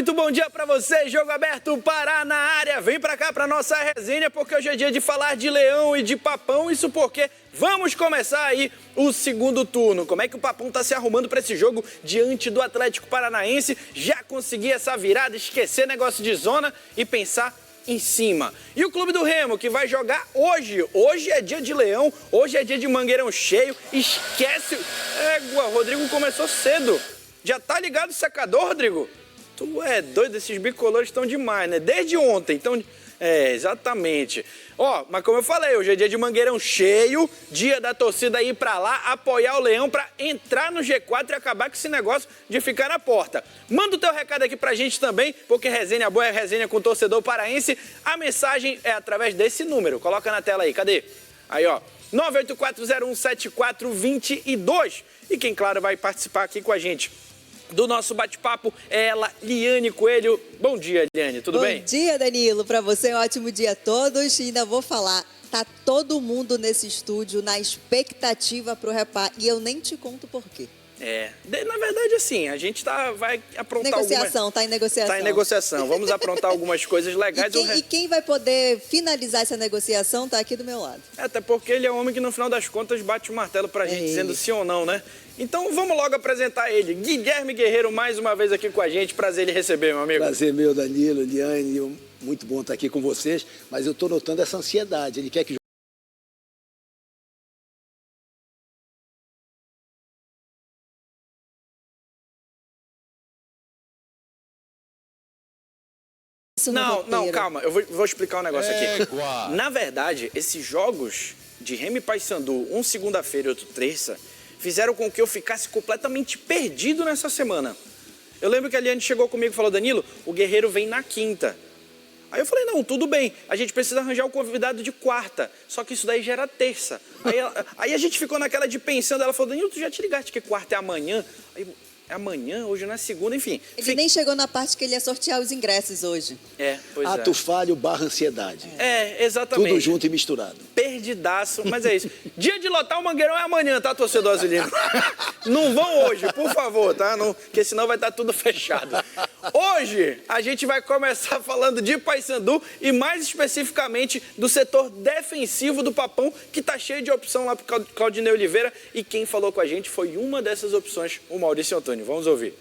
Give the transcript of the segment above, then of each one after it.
muito bom dia pra você, Jogo Aberto Pará na área. Vem pra cá pra nossa resenha, porque hoje é dia de falar de Leão e de Papão. Isso porque vamos começar aí o segundo turno. Como é que o Papão tá se arrumando pra esse jogo diante do Atlético Paranaense? Já conseguir essa virada, esquecer negócio de zona e pensar em cima. E o Clube do Remo, que vai jogar hoje. Hoje é dia de Leão, hoje é dia de Mangueirão cheio. Esquece... Égua, Rodrigo começou cedo. Já tá ligado o secador, Rodrigo? Tu é doido, esses bicolores estão demais, né? Desde ontem, então... exatamente. Ó, mas como eu falei, hoje é dia de Mangueirão cheio, dia da torcida ir pra lá, apoiar o Leão pra entrar no G4 e acabar com esse negócio de ficar na porta. Manda o teu recado aqui pra gente também, porque resenha boa é resenha com o torcedor paraense. A mensagem é através desse número. Coloca na tela aí, cadê? Aí, ó, 984017422. E quem, claro, vai participar aqui com a gente do nosso bate-papo é ela, Liane Coelho. Bom dia, Liane, tudo bem? Bom dia, Danilo. Para você, um ótimo dia a todos. E ainda vou falar, tá todo mundo nesse estúdio na expectativa pro Repá. E eu nem te conto por quê. Na verdade, assim, a gente vai aprontar negociação, tá em negociação. Tá em negociação. Vamos aprontar algumas coisas legais. E quem vai poder finalizar essa negociação tá aqui do meu lado. Até porque ele é um homem que, no final das contas, bate o martelo pra gente, dizendo sim ou não, né? Então, vamos logo apresentar ele. Guilherme Guerreiro, mais uma vez aqui com a gente. Prazer em receber, meu amigo. Prazer meu, Danilo, Liane. Muito bom estar aqui com vocês. Mas eu tô notando essa ansiedade. Ele quer que... Não, calma, eu vou explicar um negócio aqui. Na verdade, esses jogos de Remo e Paysandu, um segunda-feira e outro terça, fizeram com que eu ficasse completamente perdido nessa semana. Eu lembro que a Liane chegou comigo e falou, Danilo, o Guerreiro vem na quinta. Aí eu falei, não, tudo bem, a gente precisa arranjar o convidado de quarta, só que isso daí já era terça. Aí a gente ficou naquela de pensando, ela falou, Danilo, tu já te ligaste que quarta é amanhã? Aí, é amanhã, hoje não é segunda, enfim. Ele nem chegou na parte que ele ia sortear os ingressos hoje. Pois Ato falho barra ansiedade. Exatamente. Tudo junto e misturado. Perdidaço, mas é isso. Dia de lotar o Mangueirão é amanhã, tá, torcedor azulino? Não vão hoje, por favor, tá? Porque senão vai estar tudo fechado. Hoje, a gente vai começar falando de Paysandu e mais especificamente do setor defensivo do Papão, que tá cheio de opção lá pro Claudinei Oliveira. E quem falou com a gente foi uma dessas opções, o Maurício Antônio. Vamos ouvir.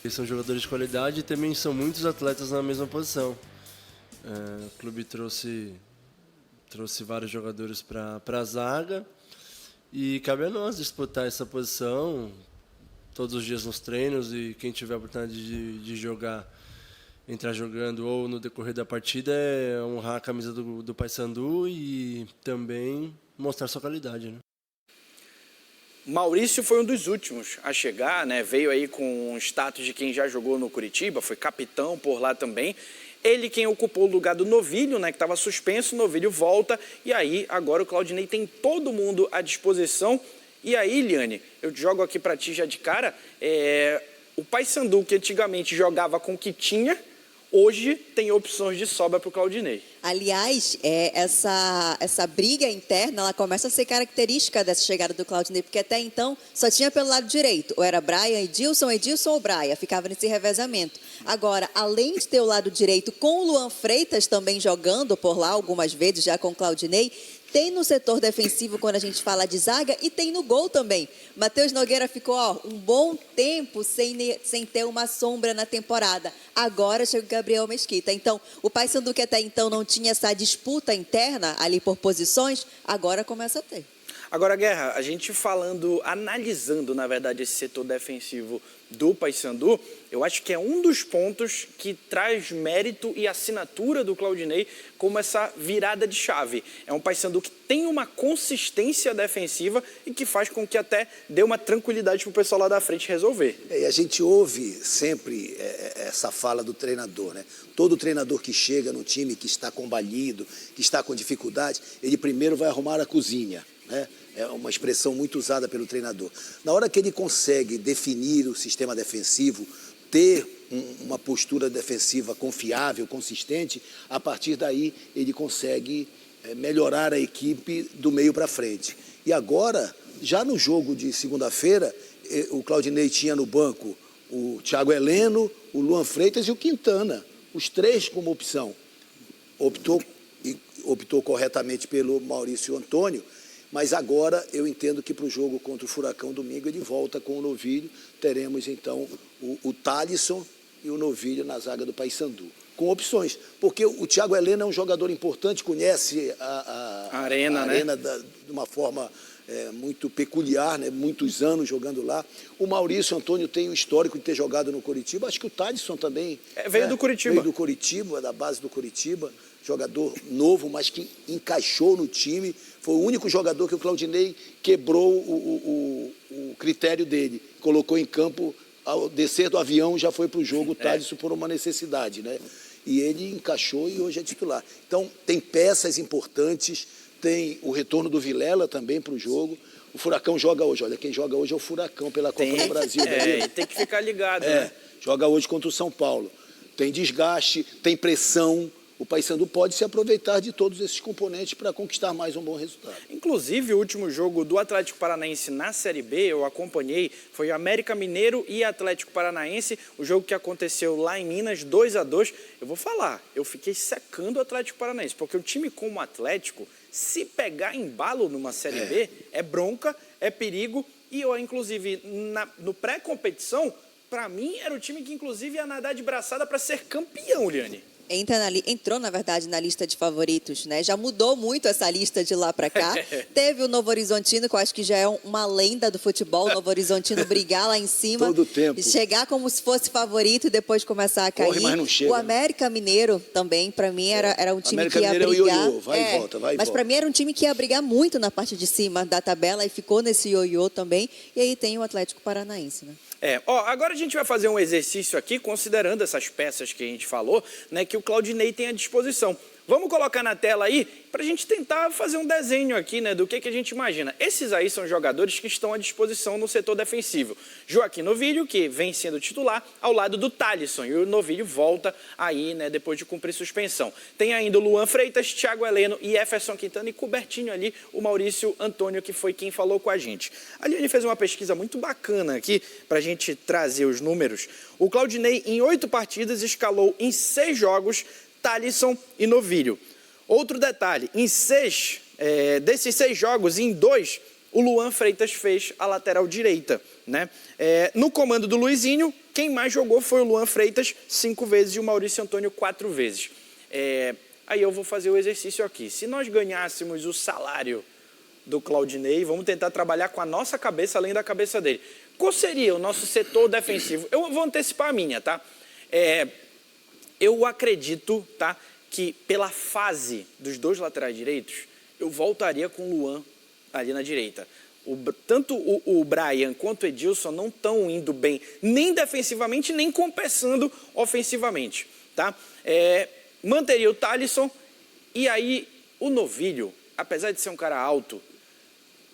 Eles são jogadores de qualidade e também são muitos atletas na mesma posição. O clube trouxe vários jogadores para a zaga e cabe a nós disputar essa posição todos os dias nos treinos e quem tiver a oportunidade de jogar, entrar jogando ou no decorrer da partida é honrar a camisa do Paysandu e também mostrar sua qualidade, né? Maurício foi um dos últimos a chegar, né? Veio aí com o status de quem já jogou no Curitiba, foi capitão por lá também. Ele quem ocupou o lugar do Novilho, né? Que estava suspenso, o Novilho volta. E aí, agora o Claudinei tem todo mundo à disposição. E aí, Liane, eu jogo aqui para ti já de cara. O Paysandu, que antigamente jogava com o que tinha, hoje tem opções de sobra para o Claudinei. Aliás, essa briga interna, ela começa a ser característica dessa chegada do Claudinei, porque até então só tinha pelo lado direito, ou era Brian, Edilson ou Brian, ficava nesse revezamento. Agora, além de ter o lado direito com o Luan Freitas também jogando por lá algumas vezes já com o Claudinei, tem no setor defensivo quando a gente fala de zaga e tem no gol também. Matheus Nogueira ficou um bom tempo sem ter uma sombra na temporada. Agora chega o Gabriel Mesquita. Então, o Paysandu que até então não tinha essa disputa interna ali por posições, agora começa a ter. Agora, Guerra, a gente analisando, na verdade, esse setor defensivo do Paysandu, eu acho que é um dos pontos que traz mérito e assinatura do Claudinei como essa virada de chave. É um Paysandu que tem uma consistência defensiva e que faz com que até dê uma tranquilidade para o pessoal lá da frente resolver. E a gente ouve sempre essa fala do treinador, né? Todo treinador que chega no time que está combalido, que está com dificuldade, ele primeiro vai arrumar a cozinha, né? É uma expressão muito usada pelo treinador. Na hora que ele consegue definir o sistema defensivo, ter uma postura defensiva confiável, consistente, a partir daí ele consegue melhorar a equipe do meio para frente. E agora, já no jogo de segunda-feira, o Claudinei tinha no banco o Thiago Heleno, o Luan Freitas e o Quintana, os três como opção. Optou corretamente pelo Maurício Antônio, mas agora eu entendo que para o jogo contra o Furacão domingo ele volta com o Novilho. Teremos então o Thalisson e o Novilho na zaga do Paysandu, com opções, porque o Thiago Heleno é um jogador importante, conhece a arena, né? De uma forma muito peculiar, né? Muitos anos jogando lá. O Maurício Antônio tem um histórico de ter jogado no Coritiba, acho que o Thalisson também... Veio do Coritiba. Veio do Coritiba, da base do Coritiba, jogador novo, mas que encaixou no time, foi o único jogador que o Claudinei quebrou o critério dele, colocou em campo, ao descer do avião já foi para o jogo, o Thalisson por uma necessidade, né? E ele encaixou e hoje é titular. Então, tem peças importantes, tem o retorno do Vilela também para o jogo. O Furacão joga hoje, olha, quem joga hoje é o Furacão pela Copa do Brasil. E tem que ficar ligado, né? Joga hoje contra o São Paulo. Tem desgaste, tem pressão. O Paysandu pode se aproveitar de todos esses componentes para conquistar mais um bom resultado. Inclusive, o último jogo do Atlético Paranaense na Série B, eu acompanhei, foi o América Mineiro e Atlético Paranaense, o jogo que aconteceu lá em Minas, 2-2. Eu vou falar, eu fiquei secando o Atlético Paranaense, porque um time como o Atlético, se pegar embalo numa Série B, é bronca, é perigo, e eu, inclusive, no pré-competição, para mim, era o time que, inclusive, ia nadar de braçada para ser campeão, Liane. Entrou, na verdade, na lista de favoritos, né? Já mudou muito essa lista de lá para cá. Teve o Novo Horizontino, que eu acho que já é uma lenda do futebol, o Novo Horizontino brigar lá em cima. Todo tempo. Chegar como se fosse favorito e depois começar a cair. Corre, mas não chega, o América Mineiro também, para mim, era um time que ia brigar. Ioiô, vai e volta, vai e mas volta. para mim era um time que ia brigar muito na parte de cima da tabela e ficou nesse ioiô também. E aí tem o Atlético Paranaense, né? Agora a gente vai fazer um exercício aqui, considerando essas peças que a gente falou, né, que o Claudinei tem à disposição. Vamos colocar na tela aí para a gente tentar fazer um desenho aqui, né, do que a gente imagina. Esses aí são jogadores que estão à disposição no setor defensivo. Joaquim Novilho, que vem sendo titular, ao lado do Thalisson. E o Novilho volta aí, né, depois de cumprir suspensão. Tem ainda o Luan Freitas, Thiago Heleno e Jefferson Quintana, e cobertinho ali o Maurício Antônio, que foi quem falou com a gente. A Liane fez uma pesquisa muito bacana aqui para a gente trazer os números. O Claudinei, em 8 partidas, escalou em 6 jogos Thalisson e Novilho. Outro detalhe, desses 6 jogos, em 2, o Luan Freitas fez a lateral direita, né? No comando do Luizinho, quem mais jogou foi o Luan Freitas 5 vezes e o Maurício Antônio 4 vezes. Aí eu vou fazer o exercício aqui. Se nós ganhássemos o salário do Claudinei, vamos tentar trabalhar com a nossa cabeça além da cabeça dele. Qual seria o nosso setor defensivo? Eu vou antecipar a minha, tá? Eu acredito, tá, que pela fase dos 2 laterais direitos, eu voltaria com o Luan ali na direita. Tanto o Brian quanto o Edilson não estão indo bem, nem defensivamente, nem compensando ofensivamente, tá? Manteria o Thalisson e aí o Novilho, apesar de ser um cara alto,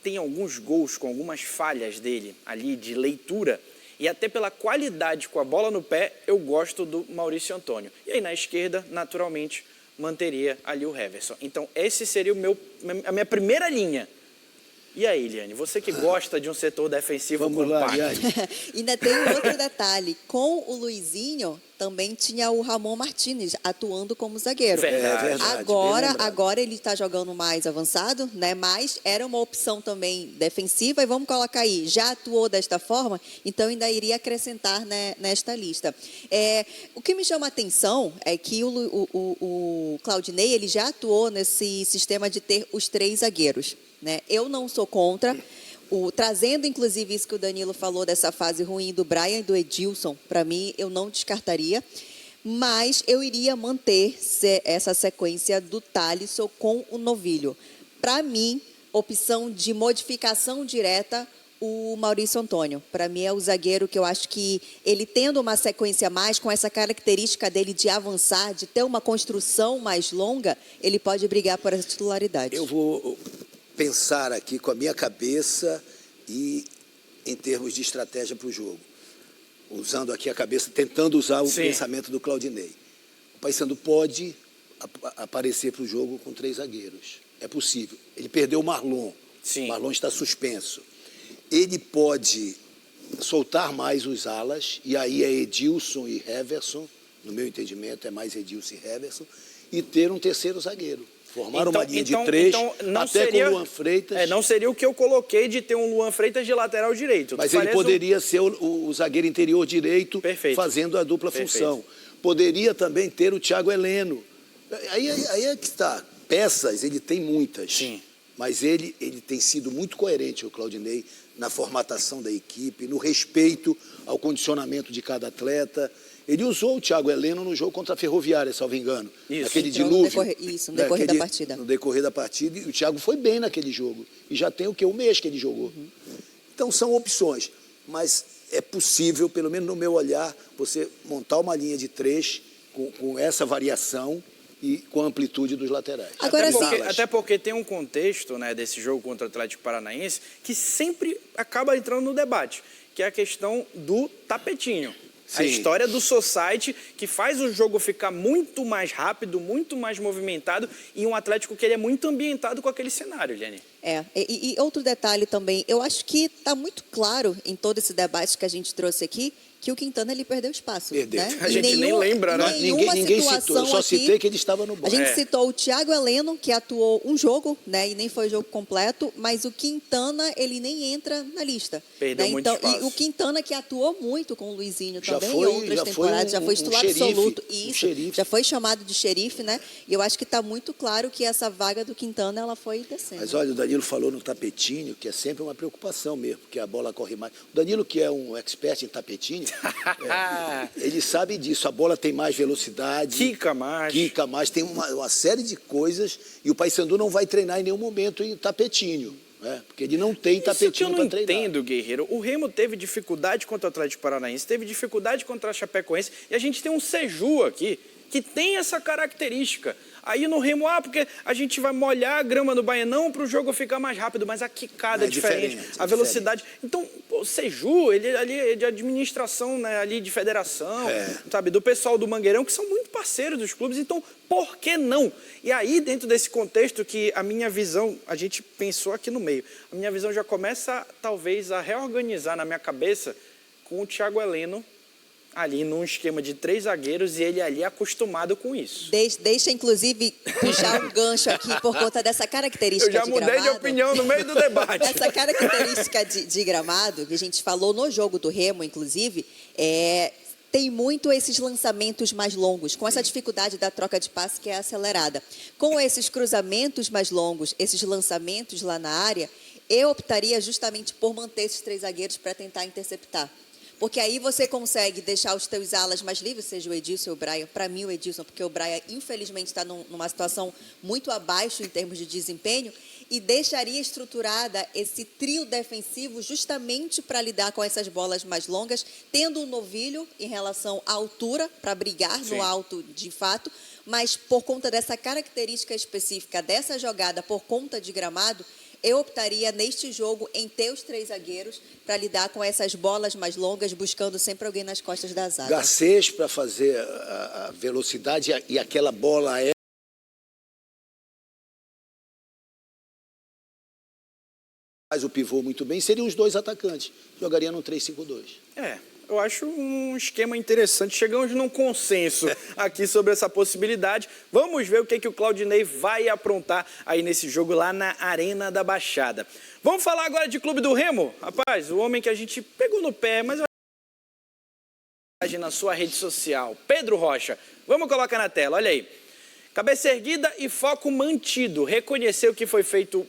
tem alguns gols com algumas falhas dele ali de leitura. E até pela qualidade com a bola no pé, eu gosto do Maurício Antônio. E aí na esquerda, naturalmente, manteria ali o Jefferson. Então, esse seria a minha primeira linha. E aí, Liane, você que gosta de um setor defensivo compacto. Vamos lá, Liane. Ainda tem um outro detalhe. Com o Luizinho, também tinha o Ramon Martínez atuando como zagueiro. Verdade. Agora ele está jogando mais avançado, né? Mas era uma opção também defensiva. E vamos colocar aí, já atuou desta forma, então ainda iria acrescentar, né, nesta lista. O que me chama a atenção é que o Claudinei, ele já atuou nesse sistema de ter os 3 zagueiros, né? Eu não sou contra. Trazendo, inclusive, isso que o Danilo falou dessa fase ruim do Brian e do Edilson, para mim, eu não descartaria, mas eu iria manter essa sequência do Thalisson com o Novilho. Para mim, opção de modificação direta, o Maurício Antônio. Para mim, é o zagueiro que eu acho que ele tendo uma sequência mais, com essa característica dele de avançar, de ter uma construção mais longa, ele pode brigar por essa titularidade. Eu vou pensar aqui com a minha cabeça e em termos de estratégia para o jogo. Usando aqui a cabeça, tentando usar o pensamento do Claudinei. O Paysandu pode aparecer para o jogo com 3 zagueiros. É possível. Ele perdeu o Marlon. Sim. O Marlon está suspenso. Ele pode soltar mais os alas, e aí é Edilson e Heverson, no meu entendimento é mais Edilson e Heverson, e ter um terceiro zagueiro. Formar uma linha de 3, até com o Luan Freitas. Não seria o que eu coloquei de ter um Luan Freitas de lateral direito. Mas ele poderia ser o zagueiro interior direito, fazendo a dupla função. Poderia também ter o Thiago Heleno. Aí é que está. Peças, ele tem muitas. Sim. Mas ele tem sido muito coerente, o Claudinei, na formatação da equipe, no respeito ao condicionamento de cada atleta. Ele usou o Thiago Heleno no jogo contra a Ferroviária, salvo engano. Isso. Naquele dilúvio. No decorrer da partida. No decorrer da partida. E o Thiago foi bem naquele jogo. E já tem um mês que ele jogou. Então são opções. Mas é possível, pelo menos no meu olhar, você montar uma linha de 3 com essa variação e com a amplitude dos laterais. Agora, até porque tem um contexto, né, desse jogo contra o Atlético Paranaense que sempre acaba entrando no debate, que é a questão do tapetinho. Sim. A história do society que faz o jogo ficar muito mais rápido, muito mais movimentado, e um Atlético que ele é muito ambientado com aquele cenário, Liane. E outro detalhe também, eu acho que está muito claro em todo esse debate que a gente trouxe aqui, que o Quintana ele perdeu espaço. Perdeu. Né? A gente nem lembra, né? Ninguém citou, eu só citei que ele estava no banco. A gente citou o Thiago Heleno, que atuou um jogo, né, e nem foi jogo completo, mas o Quintana, ele nem entra na lista. Perdeu muito espaço. E o Quintana, que atuou muito com o Luizinho também em outras temporadas, já foi titular absoluto. Isso, já foi chamado de xerife, né? E eu acho que está muito claro que essa vaga do Quintana, ela foi descendo. Mas olha, o Danilo falou no tapetinho, que é sempre uma preocupação mesmo, porque a bola corre mais. O Danilo, que é um expert em tapetinho, ele sabe disso. A bola tem mais velocidade. Quica mais. Tem uma série de coisas. E o Paysandu não vai treinar em nenhum momento em tapetinho. Porque ele não tem tapetinho para treinar. Eu não entendo, Guerreiro. O Remo teve dificuldade contra o Atlético Paranaense, teve dificuldade contra a Chapecoense. E a gente tem um Seju aqui, que tem essa característica. Aí no Remo, porque a gente vai molhar a grama no Baianão para o jogo ficar mais rápido, mas a quicada é diferente, a velocidade. Então, o Seju, ele ali é de administração, né, ali de federação, sabe, do pessoal do Mangueirão, que são muito parceiros dos clubes, então por que não? E aí, dentro desse contexto que a minha visão, a gente pensou aqui no meio, a minha visão já começa, talvez, a reorganizar na minha cabeça com o Thiago Heleno, ali num esquema de 3 zagueiros e ele ali acostumado com isso. Deixa inclusive, puxar um gancho aqui por conta dessa característica de gramado. Eu já mudei de opinião no meio do debate. Essa característica de gramado, que a gente falou no jogo do Remo, inclusive, tem muito esses lançamentos mais longos, com essa dificuldade da troca de passe que é acelerada. Com esses cruzamentos mais longos, esses lançamentos lá na área, eu optaria justamente por manter esses 3 zagueiros para tentar interceptar. Porque aí você consegue deixar os teus alas mais livres, seja o Edilson ou o Brian. Para mim, o Edilson, porque o Brian, infelizmente, está numa situação muito abaixo em termos de desempenho, e deixaria estruturada esse trio defensivo justamente para lidar com essas bolas mais longas, tendo um novilho em relação à altura, para brigar no alto de fato, mas por conta dessa característica específica dessa jogada, por conta de gramado, eu optaria neste jogo em ter os 3 zagueiros para lidar com essas bolas mais longas, buscando sempre alguém nas costas da zaga. Garcês para fazer a velocidade e aquela bola aérea. Faz o pivô muito bem, seriam os 2 atacantes. Jogaria no 3-5-2. Eu acho um esquema interessante. Chegamos num consenso aqui sobre essa possibilidade. Vamos ver o que o Claudinei vai aprontar aí nesse jogo lá na Arena da Baixada. Vamos falar agora de Clube do Remo? Rapaz, o homem que a gente pegou no pé, mas na sua rede social, Pedro Rocha. Vamos colocar na tela, olha aí. Cabeça erguida e foco mantido. Reconhecer o que foi feito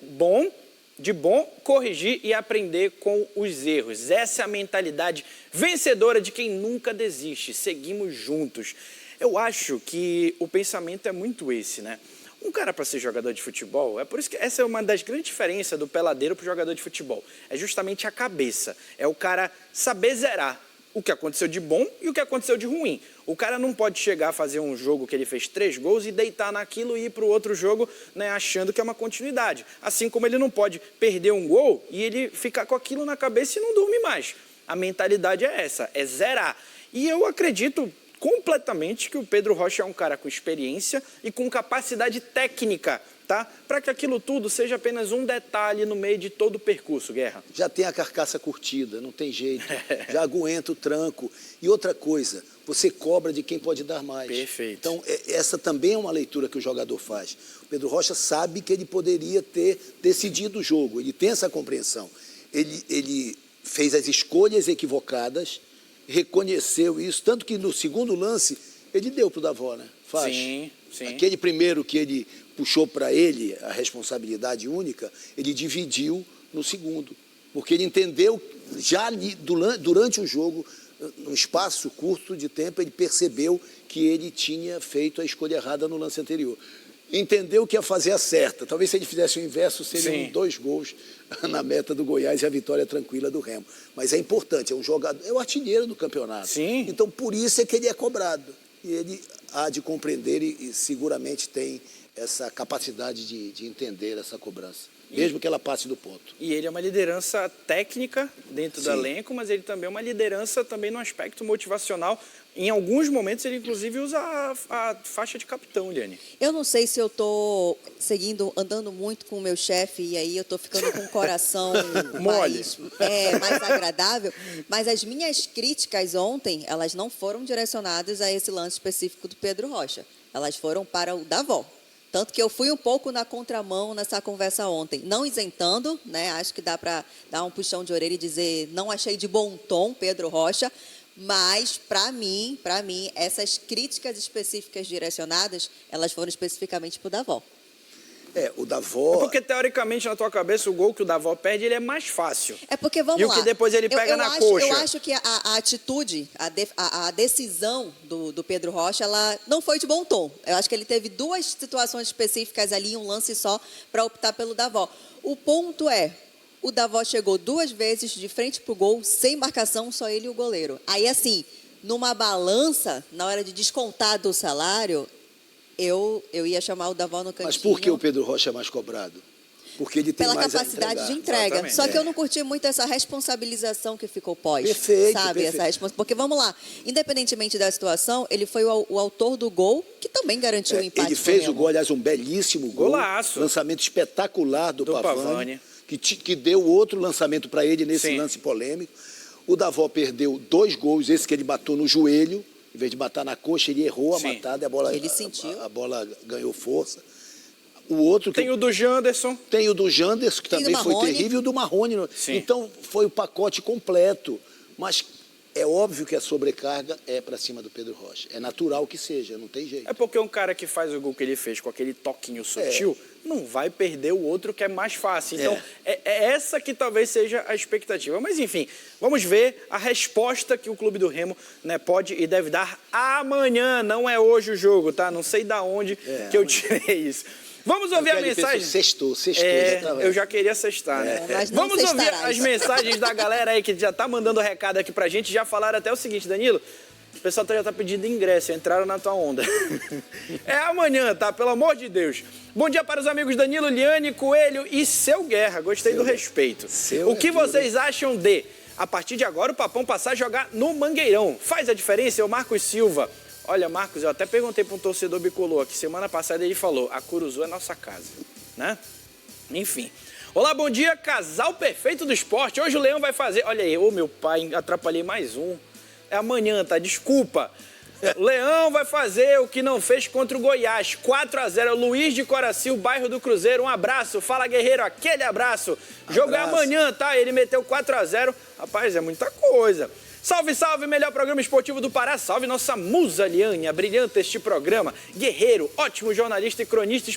de bom, corrigir e aprender com os erros. Essa é a mentalidade vencedora de quem nunca desiste. Seguimos juntos. Eu acho que o pensamento é muito esse, né? Um cara para ser jogador de futebol, é por isso que essa é uma das grandes diferenças do peladeiro para o jogador de futebol. É justamente a cabeça. É o cara saber zerar o que aconteceu de bom e o que aconteceu de ruim. O cara não pode chegar a fazer um jogo que ele fez 3 gols e deitar naquilo e ir para o outro jogo, né, achando que é uma continuidade. Assim como ele não pode perder um gol e ele ficar com aquilo na cabeça e não dormir mais. A mentalidade é essa, é zerar. E eu acredito, completamente que o Pedro Rocha é um cara com experiência e com capacidade técnica, tá? Para que aquilo tudo seja apenas um detalhe no meio de todo o percurso, Guerra. Já tem a carcaça curtida, não tem jeito. Já aguenta o tranco. E outra coisa, você cobra de quem pode dar mais. Perfeito. Então, essa também é uma leitura que o jogador faz. O Pedro Rocha sabe que ele poderia ter decidido o jogo, ele tem essa compreensão. Ele fez as escolhas equivocadas, reconheceu isso, tanto que no segundo lance ele deu para o Davó, né? Faz. Sim, sim. Aquele primeiro que ele puxou para ele a responsabilidade única, ele dividiu no segundo, porque ele entendeu já ali, durante o jogo, num espaço curto de tempo, ele percebeu que ele tinha feito a escolha errada no lance anterior. Entendeu que ia fazer a certa. Talvez se ele fizesse o inverso, seriam 2 gols na meta do Goiás e a vitória tranquila do Remo. Mas é importante, é um jogador, é o artilheiro do campeonato. Sim. Então, por isso é que ele é cobrado. E ele há de compreender e seguramente tem essa capacidade de entender essa cobrança, mesmo que ela passe do ponto. E ele é uma liderança técnica dentro do Sim. elenco, mas ele também é uma liderança também no aspecto motivacional. Em alguns momentos ele inclusive usa a faixa de capitão, Liane. Eu não sei se eu tô andando muito com o meu chefe e aí eu tô ficando com o coração Mole. mais agradável, mas as minhas críticas ontem, elas não foram direcionadas a esse lance específico do Pedro Rocha. Elas foram para o Davó. Tanto que eu fui um pouco na contramão nessa conversa ontem. Não isentando, né? Acho que dá para dar um puxão de orelha e dizer, não achei de bom tom Pedro Rocha, mas, para mim, essas críticas específicas direcionadas, elas foram especificamente para o Davó. O Davó... Porque, teoricamente, na tua cabeça, o gol que o Davó perde, ele é mais fácil. É porque, vamos lá. E lá. o que depois ele pega na coxa. Eu acho que a atitude, a decisão do Pedro Rocha, ela não foi de bom tom. Eu acho que ele teve 2 situações específicas ali, um lance só, para optar pelo Davó. O ponto é, o Davó chegou 2 vezes de frente pro gol, sem marcação, só ele e o goleiro. Aí, assim, numa balança, na hora de descontar do salário, eu ia chamar o Davó no cantinho. Mas por que o Pedro Rocha é mais cobrado? Porque ele tem pela mais capacidade de entrega. Exatamente. Só que eu não curti muito essa responsabilização que ficou pós. Perfeito, sabe? perfeito. Porque, vamos lá, independentemente da situação, ele foi o autor do gol, que também garantiu o empate. Ele fez o gol, aliás, um belíssimo gol. Golaço. Lançamento espetacular do Pavani. Que deu outro lançamento para ele nesse Sim. lance polêmico. O Davó perdeu 2 gols, esse que ele bateu no joelho, em vez de bater na coxa, ele errou Sim. a matada, Ele sentiu. a bola ganhou força. O outro que Tem o do Janderson. tem o do Janderson, que Tem também do foi Marrone. terrível, e o do Marrone. Sim. Então, foi o pacote completo. Mas é óbvio que a sobrecarga é para cima do Pedro Rocha. É natural que seja, não tem jeito. É porque um cara que faz o gol que ele fez com aquele toquinho sutil não vai perder o outro que é mais fácil. Então, é essa que talvez seja a expectativa. Mas, enfim, vamos ver a resposta que o Clube do Remo, né, pode e deve dar amanhã. Não é hoje o jogo, tá? Não sei de onde que eu tirei isso. Vamos ouvir a mensagem. Sextou, Eu já queria sextar, né? Mas não Vamos ouvir sextarás. as mensagens da galera aí que já tá mandando recado aqui pra gente. Já falaram até o seguinte, Danilo, o pessoal já tá pedindo ingresso, entraram na tua onda. É amanhã, tá? Pelo amor de Deus. Bom dia para os amigos Danilo, Liane, Coelho e Seu Guerra. Gostei do respeito. O que vocês acham de, a partir de agora, o Papão passar a jogar no Mangueirão? Faz a diferença? É o Marcos Silva. Olha, Marcos, eu até perguntei para um torcedor bicolor aqui, semana passada ele falou, a Curuzu é nossa casa, né? Enfim. Olá, bom dia, casal perfeito do esporte. Hoje o Leão vai fazer... Olha aí, ô meu pai, atrapalhei mais um. É amanhã, tá? Desculpa. O Leão vai fazer o que não fez contra o Goiás. 4-0, Luiz de Coracil, bairro do Cruzeiro. Um abraço. Fala, guerreiro, aquele abraço. Jogo é amanhã, tá? Ele meteu 4-0. Rapaz, é muita coisa. Salve, salve, melhor programa esportivo do Pará. Salve nossa musa Liane, brilhante este programa. Guerreiro, ótimo jornalista e cronista.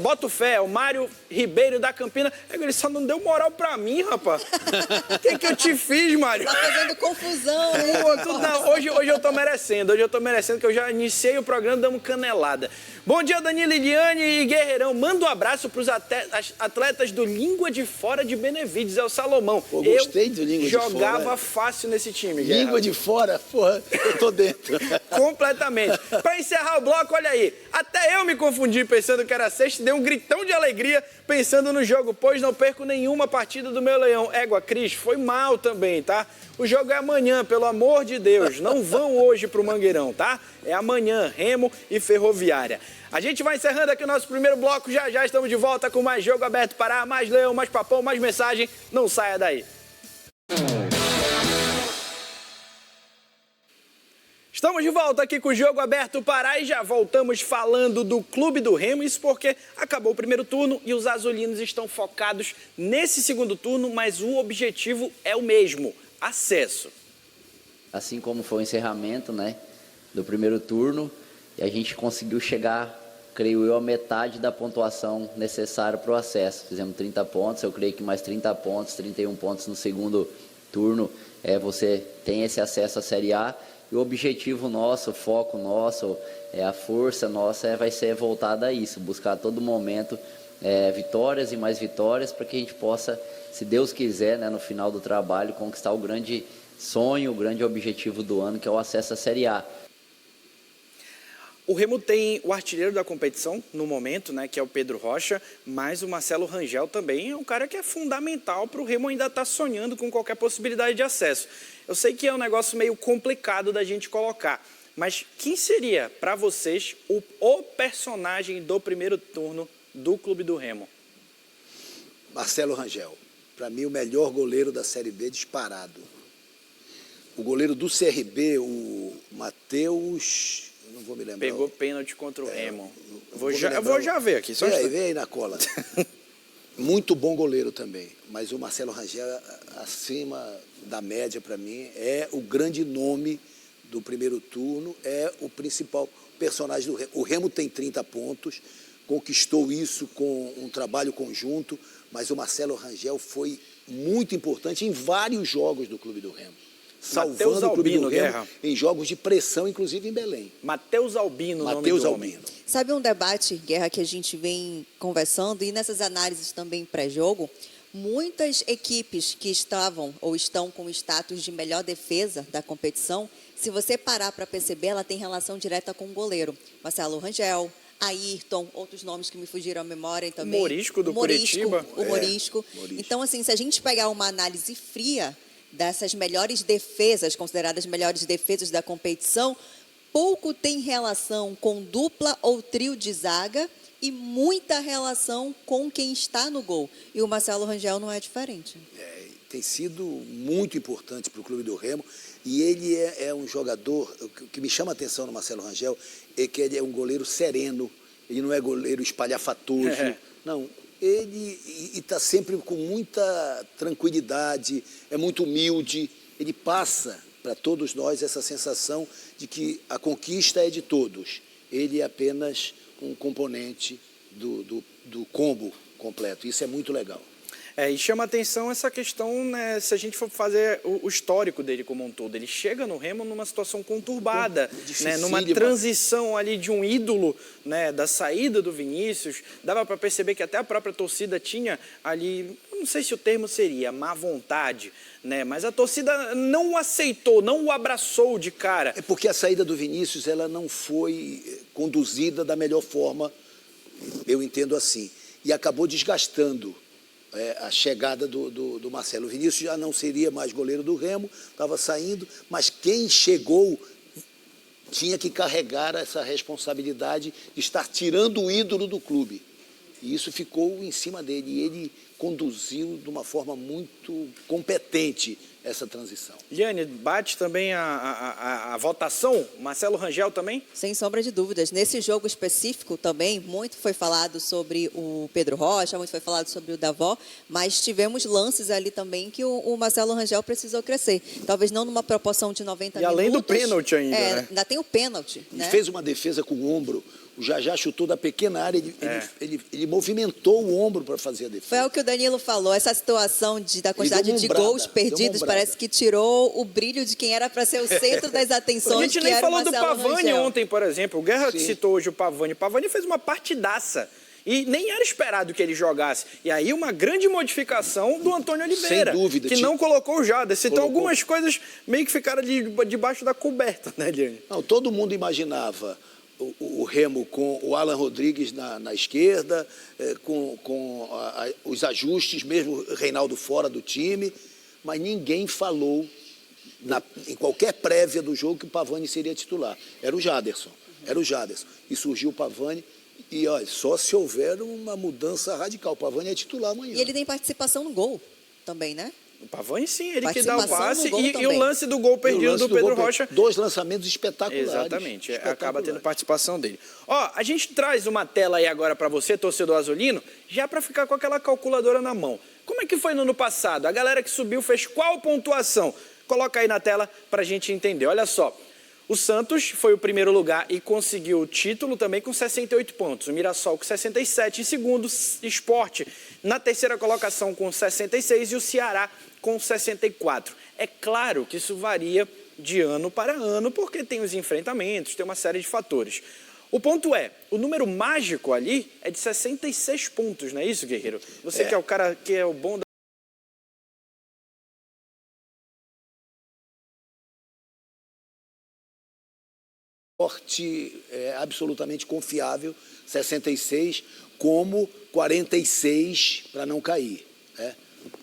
Boto fé, o Mário Ribeiro da Campina. Ele só não deu moral pra mim, rapaz. O que eu te fiz, Mário? Tá fazendo confusão, né? Não, hoje eu tô merecendo. Hoje eu tô merecendo que eu já iniciei o programa dando canelada. Bom dia, Danilo, Liliane e Guerreirão. Manda um abraço pros atletas do Língua de Fora de Benevides, é o Salomão. Pô, gostei do Língua de Fora. Jogava fácil nesse time, Guerra. Língua de Fora, porra, eu tô dentro. Completamente. Pra encerrar o bloco, olha aí. Até eu me confundi pensando que era sexta Nordeste deu um gritão de alegria pensando no jogo, pois não perco nenhuma partida do meu Leão. Égua, Cris, foi mal também, tá? O jogo é amanhã, pelo amor de Deus. Não vão hoje pro Mangueirão, tá? É amanhã, Remo e Ferroviária. A gente vai encerrando aqui o nosso primeiro bloco. Já já estamos de volta com mais Jogo Aberto Pará, mais Leão, mais Papão, mais mensagem. Não saia daí. Estamos de volta aqui com o Jogo Aberto Pará e já voltamos falando do Clube do Remo. Isso porque acabou o primeiro turno e os azulinos estão focados nesse segundo turno, mas o objetivo é o mesmo, acesso. Assim como foi o encerramento, né, do primeiro turno, e a gente conseguiu chegar, creio eu, a metade da pontuação necessária para o acesso. Fizemos 30 pontos, eu creio que mais 30 pontos, 31 pontos no segundo turno, você tem esse acesso à Série A. E o objetivo nosso, o foco nosso, a força nossa vai ser voltada a isso, buscar a todo momento vitórias e mais vitórias para que a gente possa, se Deus quiser, né, no final do trabalho, conquistar o grande sonho, o grande objetivo do ano, que é o acesso à Série A. O Remo tem o artilheiro da competição no momento, né, que é o Pedro Rocha, mas o Marcelo Rangel também é um cara que é fundamental para o Remo ainda estar sonhando com qualquer possibilidade de acesso. Eu sei que é um negócio meio complicado da gente colocar, mas quem seria para vocês o personagem do primeiro turno do Clube do Remo? Marcelo Rangel, para mim o melhor goleiro da Série B disparado. O goleiro do CRB, o Matheus... Não vou me lembrar. Pegou pênalti contra o Remo. Eu vou já ver aqui. Só vem aí na cola. Muito bom goleiro também. Mas o Marcelo Rangel, acima da média para mim, é o grande nome do primeiro turno, é o principal personagem do Remo. O Remo tem 30 pontos, conquistou isso com um trabalho conjunto, mas o Marcelo Rangel foi muito importante em vários jogos do Clube do Remo. Salvando o Clube do Remo em jogos de pressão, inclusive em Belém. Matheus Albino, Matheus Albino. Sabe um debate, Guerra, que a gente vem conversando e nessas análises também pré-jogo, muitas equipes que estavam ou estão com o status de melhor defesa da competição, se você parar para perceber, ela tem relação direta com o goleiro. Marcelo Rangel, Ayrton, outros nomes que me fugiram à memória também. Morisco do Curitiba. O Morisco. Então, assim, se a gente pegar uma análise fria dessas melhores defesas, consideradas melhores defesas da competição, pouco tem relação com dupla ou trio de zaga e muita relação com quem está no gol. E o Marcelo Rangel não é diferente. Tem sido muito importante para o Clube do Remo e ele é um jogador, o que me chama a atenção no Marcelo Rangel é que ele é um goleiro sereno, ele não é goleiro espalhafatoso, não. Ele está sempre com muita tranquilidade, é muito humilde, ele passa para todos nós essa sensação de que a conquista é de todos. Ele é apenas um componente do combo completo, isso é muito legal. E chama a atenção essa questão, né, se a gente for fazer o histórico dele como um todo. Ele chega no Remo numa situação conturbada, né, numa transição ali de um ídolo, né, da saída do Vinícius. Dava para perceber que até a própria torcida tinha ali, não sei se o termo seria má vontade, né, mas a torcida não o aceitou, não o abraçou de cara. É porque a saída do Vinícius ela não foi conduzida da melhor forma, eu entendo assim, e acabou desgastando a chegada do Marcelo. O Vinícius já não seria mais goleiro do Remo, estava saindo, mas quem chegou tinha que carregar essa responsabilidade de estar tirando o ídolo do clube. E isso ficou em cima dele, e ele conduziu de uma forma muito competente essa transição. Liane, bate também a votação? Marcelo Rangel também? Sem sombra de dúvidas. Nesse jogo específico também, muito foi falado sobre o Pedro Rocha, muito foi falado sobre o Davó, mas tivemos lances ali também que o Marcelo Rangel precisou crescer. Talvez não numa proporção de 90 minutos. E além do pênalti ainda, né? Ainda tem o pênalti, né? Ele fez uma defesa com o ombro. O Jajá chutou da pequena área, ele movimentou o ombro para fazer a defesa. Foi o que o Danilo falou, essa situação da quantidade de gols perdidos parece que tirou o brilho de quem era para ser o centro das atenções. A gente nem falou do Pavani ontem, por exemplo. O Guerra que citou hoje o Pavani. O Pavani fez uma partidaça. E nem era esperado que ele jogasse. E aí uma grande modificação do Antônio Oliveira. Sem dúvida. Que não colocou o Jadson. Então algumas coisas meio que ficaram debaixo da coberta, né, Liane? Não, todo mundo imaginava o Remo com o Alan Rodrigues na esquerda, os ajustes, mesmo Reinaldo fora do time, mas ninguém falou em qualquer prévia do jogo que o Pavani seria titular. Era o Jaderson. E surgiu o Pavani. E olha, só se houver uma mudança radical. O Pavani é titular amanhã. E ele tem participação no gol também, né? O Pavani, sim, ele que dá o passe no e o lance do gol perdido do Pedro Rocha. 2 lançamentos espetaculares. Exatamente, acaba tendo participação dele. Ó, a gente traz uma tela aí agora para você, torcedor azulino, já para ficar com aquela calculadora na mão. Como é que foi no ano passado? A galera que subiu fez qual pontuação? Coloca aí na tela para a gente entender. Olha só, o Santos foi o primeiro lugar e conseguiu o título também com 68 pontos. O Mirassol com 67 em segundo, Sport na terceira colocação com 66 e o Ceará com 64. É claro que isso varia de ano para ano, porque tem os enfrentamentos, tem uma série de fatores. O ponto é, o número mágico ali é de 66 pontos, não é isso, Guerreiro? Você que é o cara que é o bom da... Esporte é absolutamente confiável, 66, como 46 para não cair, né?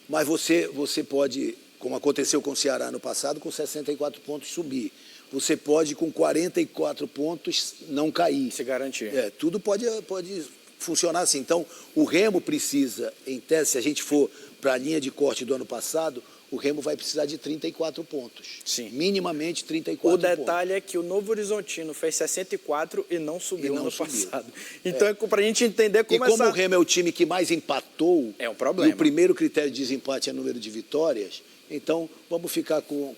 Mas você pode, como aconteceu com o Ceará no passado, com 64 pontos subir. Você pode, com 44 pontos, não cair. Se garantir. Tudo pode funcionar assim. Então, o Remo precisa, em tese, se a gente for para a linha de corte do ano passado, o Remo vai precisar de 34 pontos. Sim. Minimamente 34 pontos. O detalhe é que o Novo Horizontino fez 64 e não subiu no ano passado. Então, é para a gente entender como o Remo é o time que mais empatou, é um problema. E o primeiro critério de desempate é o número de vitórias, então vamos ficar com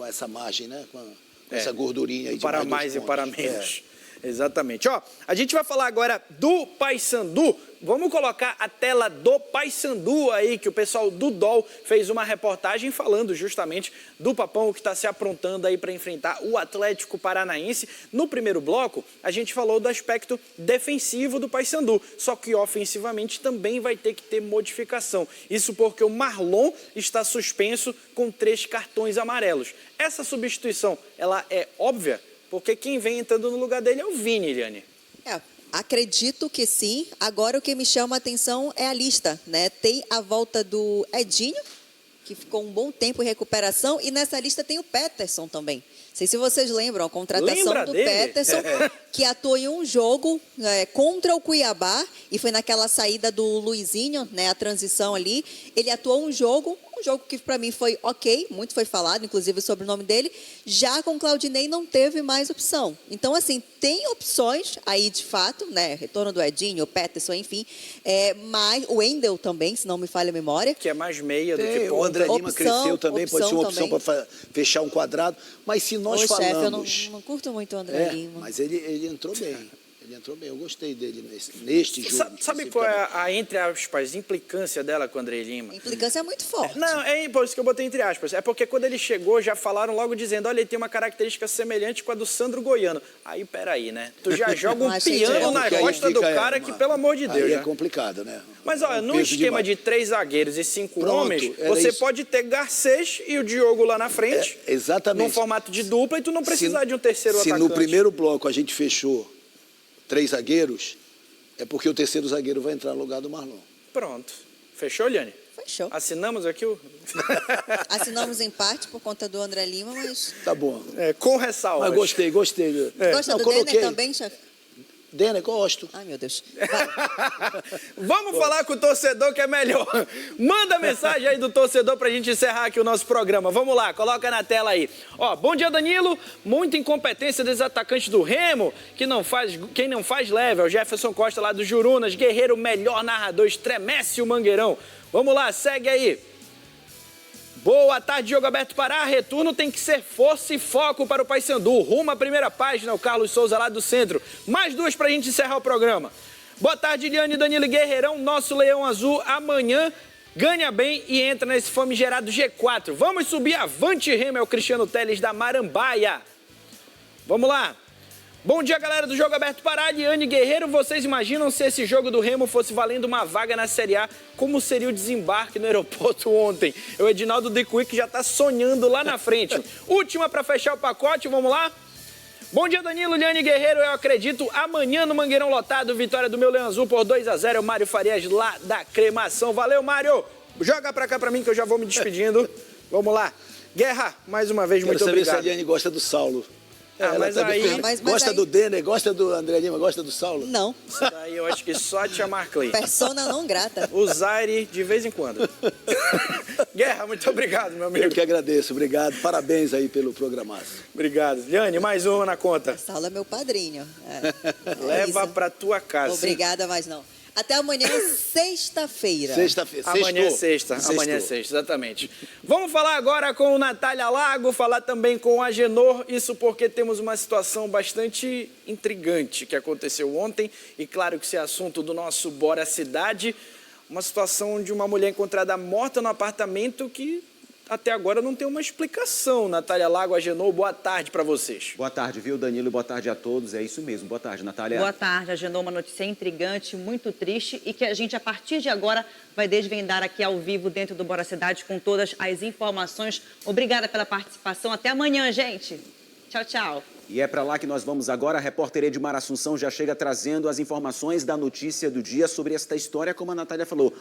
essa margem, né? Com essa gordurinha aí de para mais e para menos. Exatamente. Ó, a gente vai falar agora do Paysandu. Vamos colocar a tela do Paysandu aí, que o pessoal do DOL fez uma reportagem falando justamente do Papão que está se aprontando aí para enfrentar o Atlético Paranaense. No primeiro bloco, a gente falou do aspecto defensivo do Paysandu, só que ofensivamente também vai ter que ter modificação. Isso porque o Marlon está suspenso com 3 cartões amarelos. Essa substituição, ela é óbvia? Porque quem vem entrando no lugar dele é o Vini, Eliane. Acredito que sim. Agora o que me chama a atenção é a lista, né? Tem a volta do Edinho, que ficou um bom tempo em recuperação, e nessa lista tem o Peterson também. Não sei se vocês lembram, a contratação do Peterson, que atuou em um jogo contra o Cuiabá, e foi naquela saída do Luizinho, né, a transição ali. Ele atuou um jogo que para mim foi ok, muito foi falado, inclusive sobre o nome dele. Já com o Claudinei não teve mais opção. Então, assim, tem opções aí de fato, né? Retorno do Edinho, o Peterson, enfim. Mas o Wendel também, se não me falha a memória. Que é mais meia do que ponta. O André Lima cresceu também, pode ser uma opção para fechar um quadrado. Mas se nós falamos... Chefe, eu não curto muito o André Lima. Mas ele entrou bem. Ele entrou bem, eu gostei dele neste jogo. Sabe qual é a, entre aspas, implicância dela com o André Lima? A implicância é muito forte. Não, é por isso que eu botei entre aspas. É porque quando ele chegou, já falaram logo dizendo, olha, ele tem uma característica semelhante com a do Sandro Goiano. Aí, peraí, né? Tu já joga um piano na costa do cara que, pelo amor de Deus. Aí é complicado, né? Mas, olha, num esquema de 3 zagueiros e 5 homens, você pode ter Garcês e o Diogo lá na frente. Exatamente. Num formato de dupla e tu não precisar de um terceiro atacante. Se no primeiro bloco a gente fechou 3 zagueiros, é porque o terceiro zagueiro vai entrar no lugar do Marlon. Pronto. Fechou, Liane? Fechou. Assinamos aqui o... Assinamos em parte por conta do André Lima, mas... Tá bom. Com ressalvas. Mas gostei. Gosta do Denner também, chefe? Denner, gosto. Ai, meu Deus. Vamos falar com o torcedor que é melhor. Manda mensagem aí do torcedor pra gente encerrar aqui o nosso programa. Vamos lá, coloca na tela aí. Ó, bom dia, Danilo. Muita incompetência dos atacantes do Remo, quem não faz leva. O Jefferson Costa lá do Jurunas. Guerreiro, melhor narrador, estremece o Mangueirão. Vamos lá, segue aí. Boa tarde, Jogo Aberto Pará. Retorno tem que ser força e foco para o Paysandu. Rumo à primeira página, o Carlos Souza lá do centro. Mais 2 para a gente encerrar o programa. Boa tarde, Eliane, Danilo e Guerreirão. Nosso Leão Azul amanhã ganha bem e entra nesse famigerado G4. Vamos subir avante, Remo, é o Cristiano Teles da Marambaia. Vamos lá. Bom dia, galera do Jogo Aberto Pará, Eliane Guerreiro. Vocês imaginam se esse jogo do Remo fosse valendo uma vaga na Série A, como seria o desembarque no aeroporto ontem? O Edinaldo de Quick já tá sonhando lá na frente. Última para fechar o pacote, vamos lá? Bom dia, Danilo, Liane Guerreiro, eu acredito. Amanhã no Mangueirão lotado, vitória do meu Leão Azul por 2-0. O Mário Farias lá da Cremação. Valeu, Mário. Joga pra cá pra mim que eu já vou me despedindo. Vamos lá. Guerra, mais uma vez, muito obrigado. Quero saber se a Liane gosta do Saulo. Ah, mas aí... Gosta do Denner, gosta do André Lima, gosta do Saulo? Não. Isso daí eu acho que só a tia Marclay. Persona não grata. O Zaire de vez em quando. Guerra, muito obrigado, meu amigo. Eu que agradeço, obrigado. Parabéns aí pelo programaço. Obrigado. Liane, mais uma na conta. Saulo é meu padrinho. Leva isso. pra tua casa. Obrigada, mas não. Até amanhã, sexta-feira. Sexta-feira. Amanhã é sexta. Sextou. Amanhã é sexta, exatamente. Vamos falar agora com o Natália Lago, falar também com o Agenor, isso porque temos uma situação bastante intrigante que aconteceu ontem, e claro que esse é assunto do nosso Bora Cidade, uma situação de uma mulher encontrada morta no apartamento que até agora não tem uma explicação. Natália Lago, Agenor, boa tarde para vocês. Boa tarde, viu, Danilo? Boa tarde a todos. É isso mesmo. Boa tarde, Natália. Boa tarde, Agenor. Uma notícia intrigante, muito triste e que a gente, a partir de agora, vai desvendar aqui ao vivo dentro do Bora Cidade com todas as informações. Obrigada pela participação. Até amanhã, gente. Tchau, tchau. E é para lá que nós vamos agora. A repórter Edmar Assunção já chega trazendo as informações da notícia do dia sobre esta história, como a Natália falou.